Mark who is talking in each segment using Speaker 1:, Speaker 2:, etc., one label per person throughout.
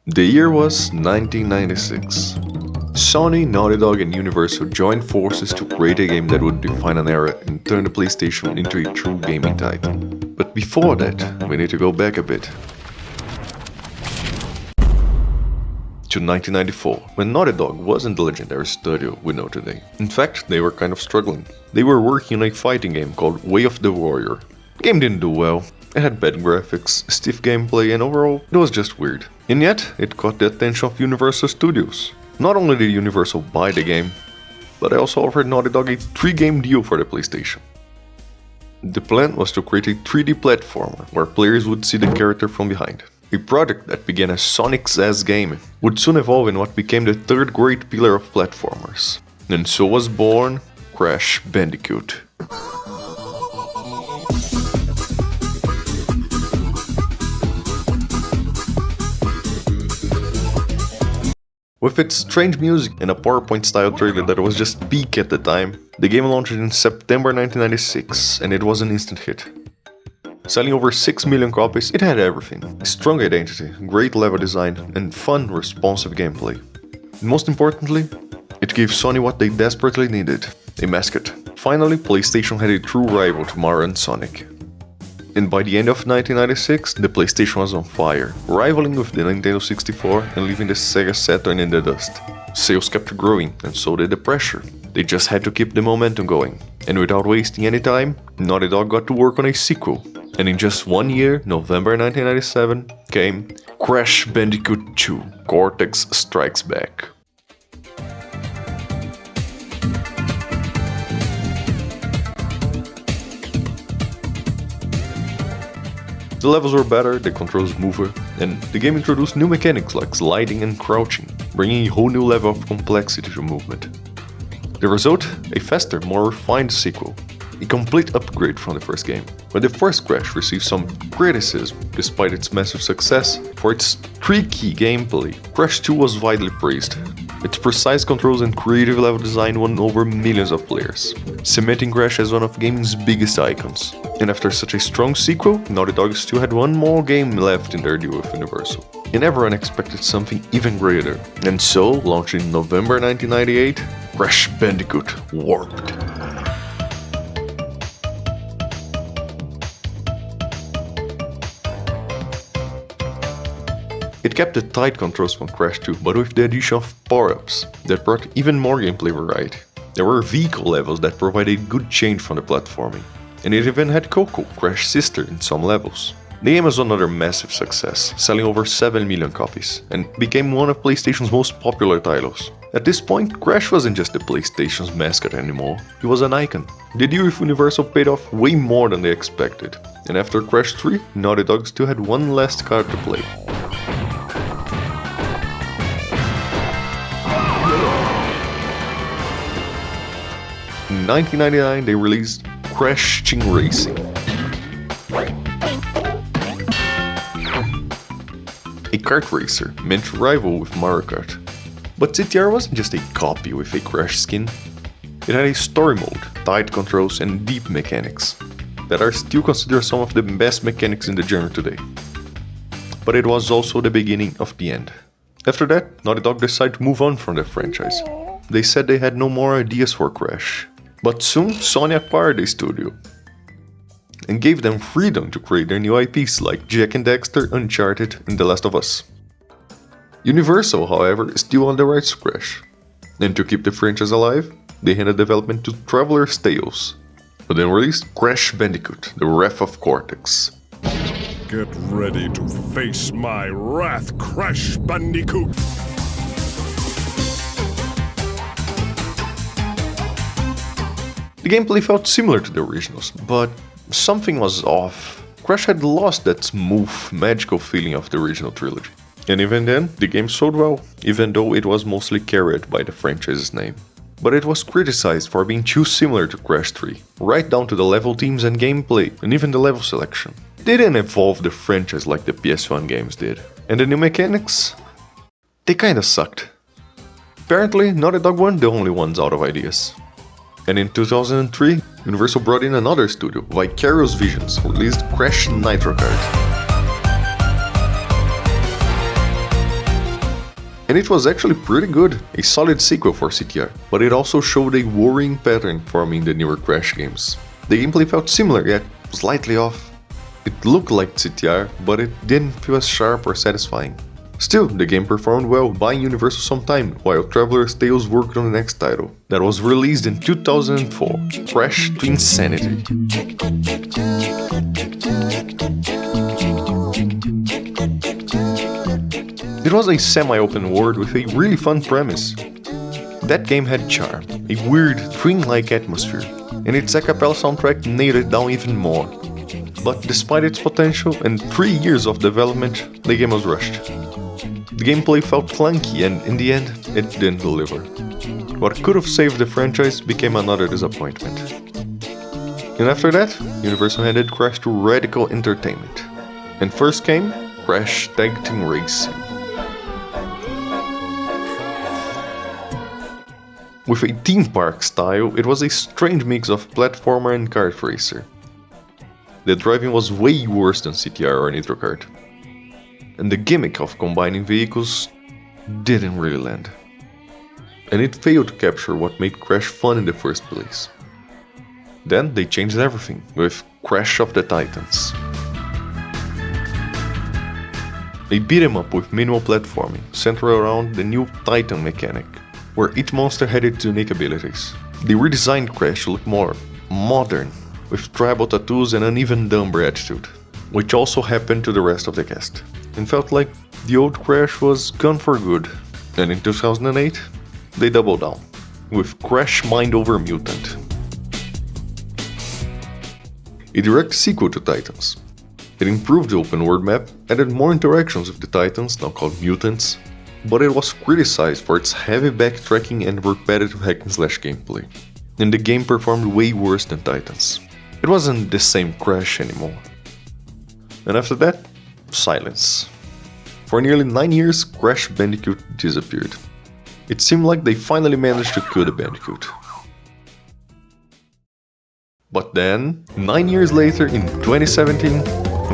Speaker 1: The year was 1996. Sony, Naughty Dog and Universal joined forces to create a game that would define an era and turn the PlayStation into a true gaming title. But before that, we need to go back a bit. To 1994, when Naughty Dog wasn't the legendary studio we know today. In fact, they were kind of struggling. They were working on a fighting game called Way of the Warrior. The game didn't do well, it had bad graphics, stiff gameplay and overall, it was just weird. And yet, it caught the attention of Universal Studios. Not only did Universal buy the game, but they also offered Naughty Dog a 3-game deal for the PlayStation. The plan was to create a 3D platformer where players would see the character from behind. A project that began as Sonic's S game would soon evolve in what became the third great pillar of platformers. And so was born Crash Bandicoot. With its strange music and a PowerPoint-style trailer that was just peak at the time, the game launched in September 1996 and it was an instant hit. Selling over 6 million copies, it had everything. A strong identity, great level design, and fun, responsive gameplay. And most importantly, it gave Sony what they desperately needed, a mascot. Finally, PlayStation had a true rival to Mario and Sonic. And by the end of 1996, the PlayStation was on fire, rivaling with the Nintendo 64 and leaving the Sega Saturn in the dust. Sales kept growing, and so did the pressure. They just had to keep the momentum going. And without wasting any time, Naughty Dog got to work on a sequel. And in just 1 year, November 1997, came Crash Bandicoot 2: Cortex Strikes Back. The levels were better, the controls smoother, and the game introduced new mechanics like sliding and crouching, bringing a whole new level of complexity to movement. The result? A faster, more refined sequel. A complete upgrade from the first game. But the first Crash received some criticism, despite its massive success. For its tricky gameplay, Crash 2 was widely praised. Its precise controls and creative level design won over millions of players, cementing Crash as one of gaming's biggest icons. And after such a strong sequel, Naughty Dog still had one more game left in their deal with Universal. And everyone expected something even greater. And so, launched in November 1998, Crash Bandicoot Warped. It kept the tight controls from Crash 2, but with the addition of power-ups that brought even more gameplay variety. There were vehicle levels that provided good change from the platforming, and it even had Coco, Crash's sister, in some levels. The game was another massive success, selling over 7 million copies, and became one of PlayStation's most popular titles. At this point, Crash wasn't just the PlayStation's mascot anymore, he was an icon. The deal with Universal paid off way more than they expected, and after Crash 3, Naughty Dog still had one last card to play. In 1999, they released Crash Team Racing. A kart racer meant to rival with Mario Kart. But CTR wasn't just a copy with a Crash skin. It had a story mode, tight controls and deep mechanics that are still considered some of the best mechanics in the genre today. But it was also the beginning of the end. After that, Naughty Dog decided to move on from the franchise. They said they had no more ideas for Crash. But soon, Sony acquired the studio and gave them freedom to create their new IPs like Jak and Daxter, Uncharted, and The Last of Us. Universal, however, still owned the rights to Crash. And to keep the franchise alive, they handed development to Traveler's Tales, who then released Crash Bandicoot: The Wrath of Cortex.
Speaker 2: Get ready to face my wrath, Crash Bandicoot!
Speaker 1: The gameplay felt similar to the originals, but something was off. Crash had lost that smooth, magical feeling of the original trilogy. And even then, the game sold well, even though it was mostly carried by the franchise's name. But it was criticized for being too similar to Crash 3, right down to the level themes and gameplay, and even the level selection. They didn't evolve the franchise like the PS1 games did. And the new mechanics? They kinda sucked. Apparently, Naughty Dog weren't the only ones out of ideas. And in 2003, Universal brought in another studio, Vicarious Visions, who released Crash Nitro Kart. And it was actually pretty good, a solid sequel for CTR, but it also showed a worrying pattern forming the newer Crash games. The gameplay felt similar, yet slightly off. It looked like CTR, but it didn't feel as sharp or satisfying. Still, the game performed well, buying Universal some time, while Traveler's Tales worked on the next title, that was released in 2004, Crash to Insanity. It was a semi-open world with a really fun premise. That game had charm, a weird, dreamlike atmosphere, and its a cappella soundtrack nailed it down even more. But despite its potential and 3 years of development, the game was rushed. The gameplay felt clunky and in the end, it didn't deliver. What could have saved the franchise became another disappointment. And after that, Universal handed Crash to Radical Entertainment. And first came Crash Tag Team Racing. With a theme park style, it was a strange mix of platformer and kart racer. The driving was way worse than CTR or Nitro Kart. And the gimmick of combining vehicles didn't really land. And it failed to capture what made Crash fun in the first place. Then they changed everything with Crash of the Titans. A beat-em-up with minimal platforming, centered around the new Titan mechanic, where each monster had its unique abilities. They redesigned Crash to look more modern, with tribal tattoos and an even dumber attitude, which also happened to the rest of the cast, and felt like the old Crash was gone for good. And in 2008, they doubled down, with Crash Mind Over Mutant, a direct sequel to Titans. It improved the open world map, added more interactions with the Titans, now called mutants, but it was criticized for its heavy backtracking and repetitive hack-and-slash gameplay, and the game performed way worse than Titans. It wasn't the same Crash anymore. And after that, silence. For nearly 9 years, Crash Bandicoot disappeared. It seemed like they finally managed to kill the Bandicoot. But then, 9 years later, in 2017,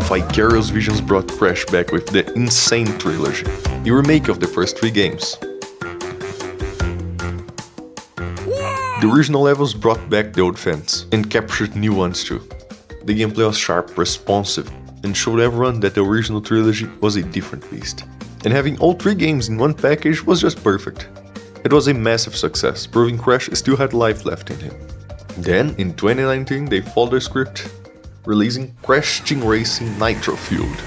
Speaker 1: Vicarious Visions brought Crash back with the Insane Trilogy, a remake of the first 3 games. The original levels brought back the old fans, and captured new ones too. The gameplay was sharp, responsive, and showed everyone that the original trilogy was a different beast. And having all 3 games in one package was just perfect. It was a massive success, proving Crash still had life left in him. Then, in 2019, they followed the script, releasing Crash Team Racing Nitro Fueled,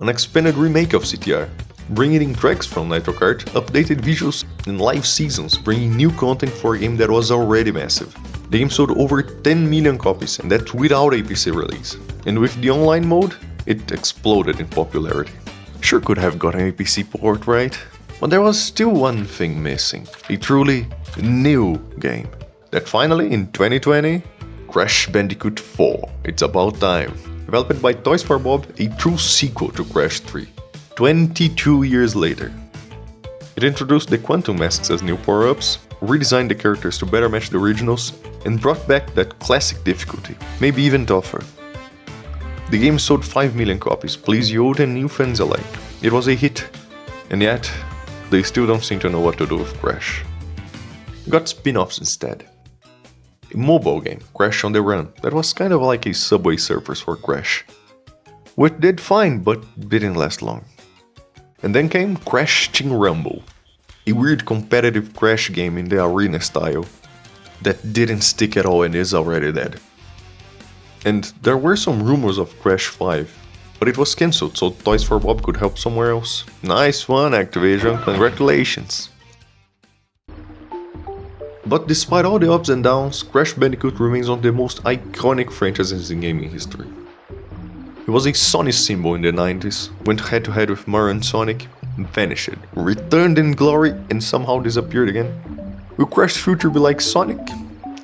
Speaker 1: an expanded remake of CTR, bringing in tracks from Nitro Kart, updated visuals, and live seasons, bringing new content for a game that was already massive. The game sold over 10 million copies, and that's without a PC release. And with the online mode, it exploded in popularity. Sure could have gotten a PC port, right? But there was still one thing missing, a truly new game. That finally, in 2020, Crash Bandicoot 4, It's About Time, developed by Toys for Bob, a true sequel to Crash 3, 22 years later. It introduced the Quantum Masks as new power-ups, redesigned the characters to better match the originals, and brought back that classic difficulty, maybe even tougher. The game sold 5 million copies, pleased old and new fans alike. It was a hit, and yet, they still don't seem to know what to do with Crash. Got spin-offs instead. A mobile game, Crash on the Run, that was kind of like a Subway Surfers for Crash, which did fine but didn't last long. And then came Crash Team Rumble, a weird competitive Crash game in the arena style that didn't stick at all and is already dead. And there were some rumors of Crash 5, but it was cancelled so Toys for Bob could help somewhere else. Nice one, Activision, congratulations! But despite all the ups and downs, Crash Bandicoot remains one of the most iconic franchises in gaming history. He was a Sony symbol in the 90s, went head to head with Mario and Sonic, vanished, returned in glory, and somehow disappeared again. Will Crash's future be like Sonic?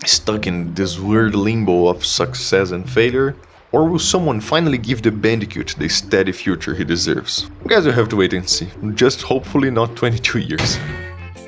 Speaker 1: Stuck in this weird limbo of success and failure? Or will someone finally give the Bandicoot the steady future he deserves? Guys, you have to wait and see. Just hopefully not 22 years.